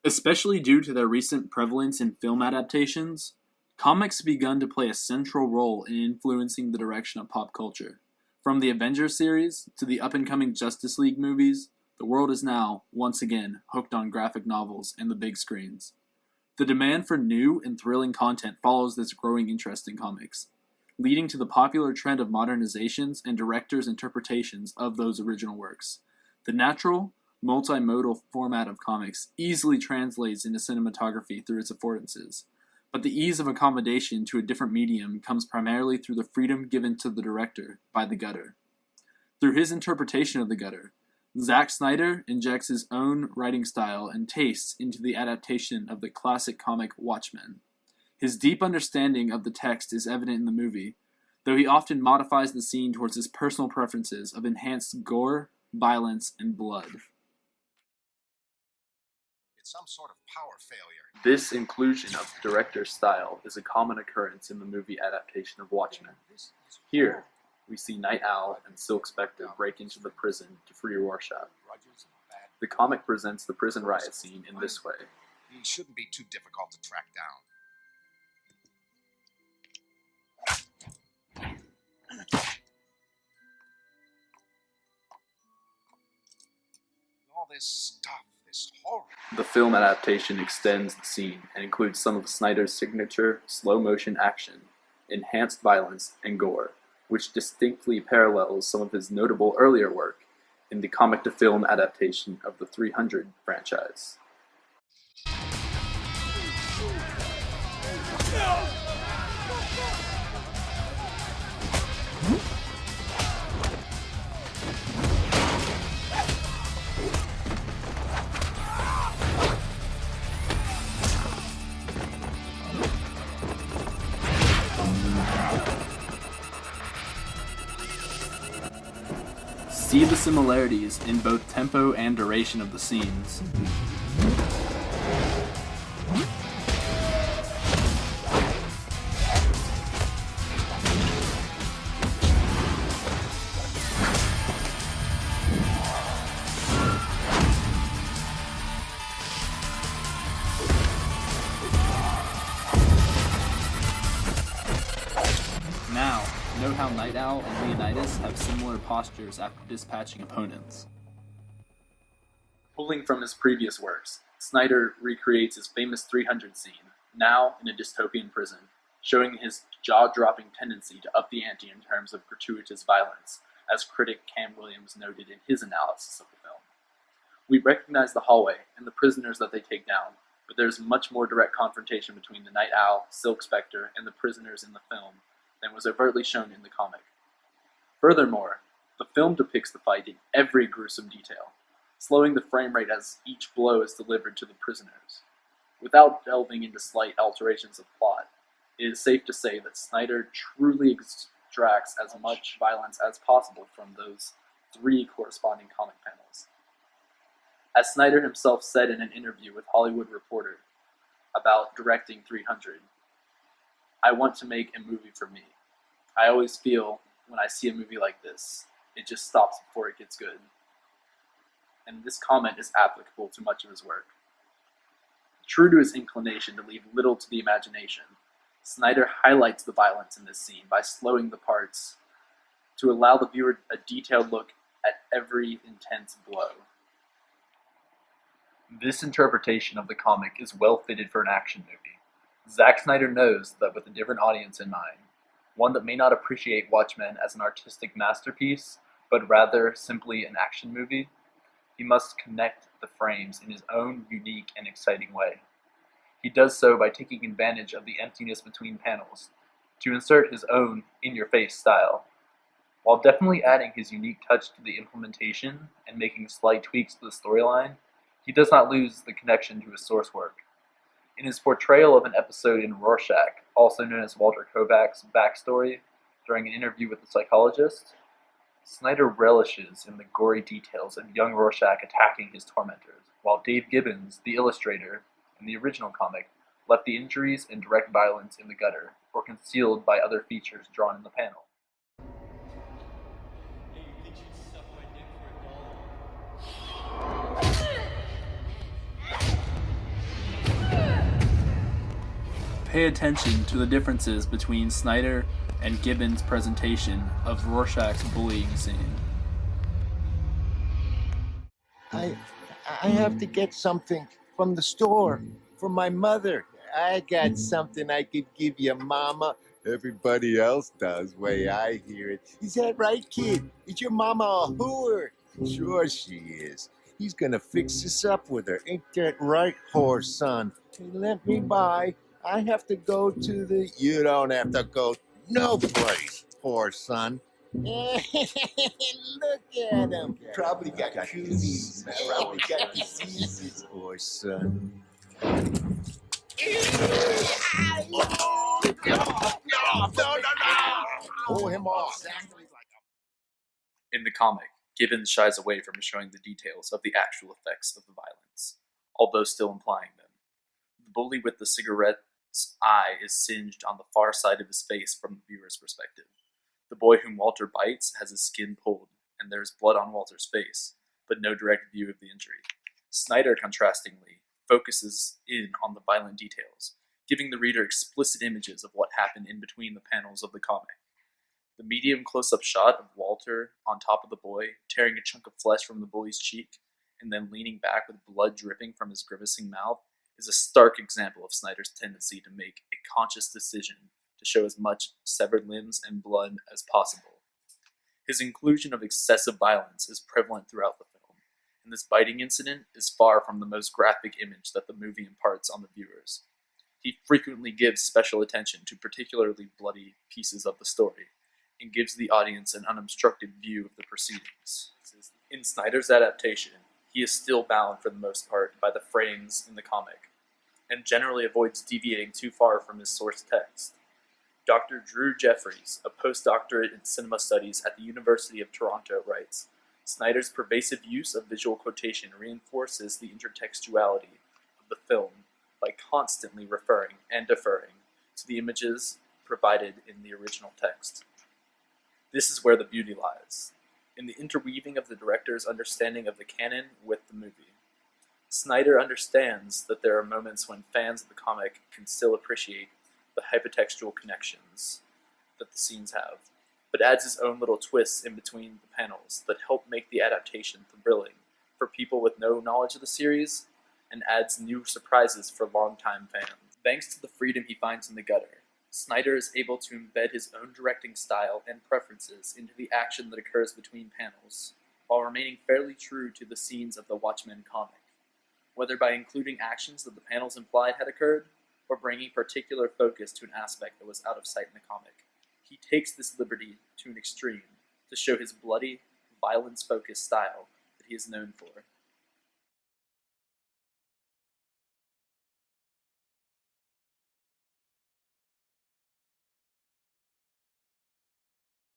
Especially due to their recent prevalence in film adaptations, comics have begun to play a central role in influencing the direction of pop culture. From the Avengers series to the up-and-coming Justice League movies, the world is now, once again, hooked on graphic novels and the big screens. The demand for new and thrilling content follows this growing interest in comics, leading to the popular trend of modernizations and directors' interpretations of those original works. The natural, multimodal format of comics easily translates into cinematography through its affordances, but the ease of accommodation to a different medium comes primarily through the freedom given to the director by the gutter. Through his interpretation of the gutter, Zack Snyder injects his own writing style and tastes into the adaptation of the classic comic Watchmen. His deep understanding of the text is evident in the movie, though he often modifies the scene towards his personal preferences of enhanced gore, violence, and blood. It's some sort of power failure. This inclusion of the director's style is a common occurrence in the movie adaptation of Watchmen. Here, we see Night Owl and Silk Spectre break into the prison to free Rorschach. The comic presents the prison riot scene in this way. He shouldn't be too difficult to track down. All this stuff, this horror. The film adaptation extends the scene and includes some of Snyder's signature slow-motion action, enhanced violence, and gore, which distinctly parallels some of his notable earlier work in the comic-to-film adaptation of the 300 franchise. See the similarities in both tempo and duration of the scenes. Now, note how Night Owl and Leonidas have similar postures after dispatching opponents. Pulling from his previous works, Snyder recreates his famous 300 scene, now in a dystopian prison, showing his jaw-dropping tendency to up the ante in terms of gratuitous violence, as critic Cam Williams noted in his analysis of the film. We recognize the hallway and the prisoners that they take down, but there's much more direct confrontation between the Night Owl, Silk Spectre, and the prisoners in the film than was overtly shown in the comic. Furthermore, the film depicts the fight in every gruesome detail, slowing the frame rate as each blow is delivered to the prisoners. Without delving into slight alterations of plot, it is safe to say that Snyder truly extracts as much violence as possible from those three corresponding comic panels. As Snyder himself said in an interview with Hollywood Reporter about directing 300, "I want to make a movie for me. I always feel, when I see a movie like this, it just stops before it gets good." And this comment is applicable to much of his work. True to his inclination to leave little to the imagination, Snyder highlights the violence in this scene by slowing the parts to allow the viewer a detailed look at every intense blow. This interpretation of the comic is well fitted for an action movie. Zack Snyder knows that with a different audience in mind, one that may not appreciate Watchmen as an artistic masterpiece, but rather simply an action movie, he must connect the frames in his own unique and exciting way. He does so by taking advantage of the emptiness between panels to insert his own in-your-face style. While definitely adding his unique touch to the implementation and making slight tweaks to the storyline, he does not lose the connection to his source work. In his portrayal of an episode in Rorschach, also known as Walter Kovac's backstory, during an interview with a psychologist, Snyder relishes in the gory details of young Rorschach attacking his tormentors, while Dave Gibbons, the illustrator, in the original comic, left the injuries and direct violence in the gutter, or concealed by other features drawn in the panel. Pay attention to the differences between Snyder and Gibbons' presentation of Rorschach's bullying scene. I have to get something from the store for my mother. I got something I could give you, Mama. Everybody else does, way I hear it. Is that right, kid? Is your mama a hooer? Sure she is. He's gonna fix us up with her. Ain't that right, whore son? Hey, let me by. I have to go to the... You don't have to go no place, whore son. Look at him. Probably got cooties. Probably got diseases, whore son. No. Pull him off. Exactly like In the comic, Gibbons shies away from showing the details of the actual effects of the violence, although still implying them. The bully with the cigarette's eye is singed on the far side of his face from the viewer's perspective. The boy whom Walter bites has his skin pulled, and there is blood on Walter's face, but no direct view of the injury. Snyder, contrastingly, focuses in on the violent details, giving the reader explicit images of what happened in between the panels of the comic. The medium close-up shot of Walter on top of the boy, tearing a chunk of flesh from the bully's cheek, and then leaning back with blood dripping from his grimacing mouth, is a stark example of Snyder's tendency to make a conscious decision to show as much severed limbs and blood as possible. His inclusion of excessive violence is prevalent throughout the film, and this biting incident is far from the most graphic image that the movie imparts on the viewers. He frequently gives special attention to particularly bloody pieces of the story, and gives the audience an unobstructed view of the proceedings. In Snyder's adaptation, he is still bound for the most part by the frames in the comic, and generally avoids deviating too far from his source text. Dr. Drew Jeffries, a postdoctorate in cinema studies at the University of Toronto, writes, Snyder's pervasive use of visual quotation reinforces the intertextuality of the film by constantly referring and deferring to the images provided in the original text. This is where the beauty lies, in the interweaving of the director's understanding of the canon with the movie. Snyder understands that there are moments when fans of the comic can still appreciate the hypertextual connections that the scenes have, but adds his own little twists in between the panels that help make the adaptation thrilling for people with no knowledge of the series, and adds new surprises for longtime fans. Thanks to the freedom he finds in the gutter, Snyder is able to embed his own directing style and preferences into the action that occurs between panels, while remaining fairly true to the scenes of the Watchmen comic, whether by including actions that the panels implied had occurred, or bringing particular focus to an aspect that was out of sight in the comic. He takes this liberty to an extreme to show his bloody, violence-focused style that he is known for.